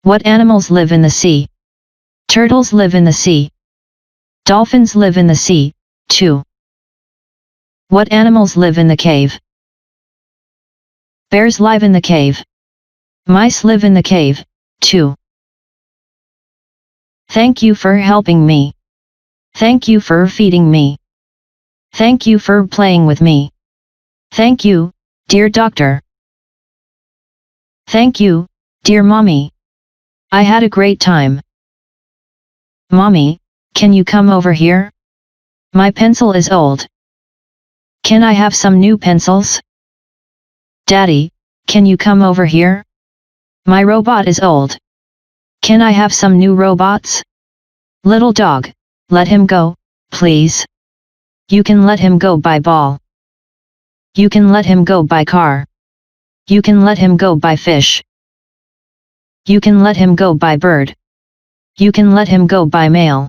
What animals live in the sea? Turtles live in the sea. Dolphins live in the sea, too. What animals live in the cave? Bears live in the cave. Mice live in the cave, too. Thank you for helping me. Thank you for feeding me. Thank you for playing with me. Thank you, dear doctor. Thank you, dear mommy. I had a great time. Mommy, can you come over here? My pencil is old. Can I have some new pencils? Daddy, can you come over here? My robot is old. Can I have some new robots? Little dog, let him go, please. You can let him go by ball. You can let him go by car. You can let him go by fish. You can let him go by bird. You can let him go by mail.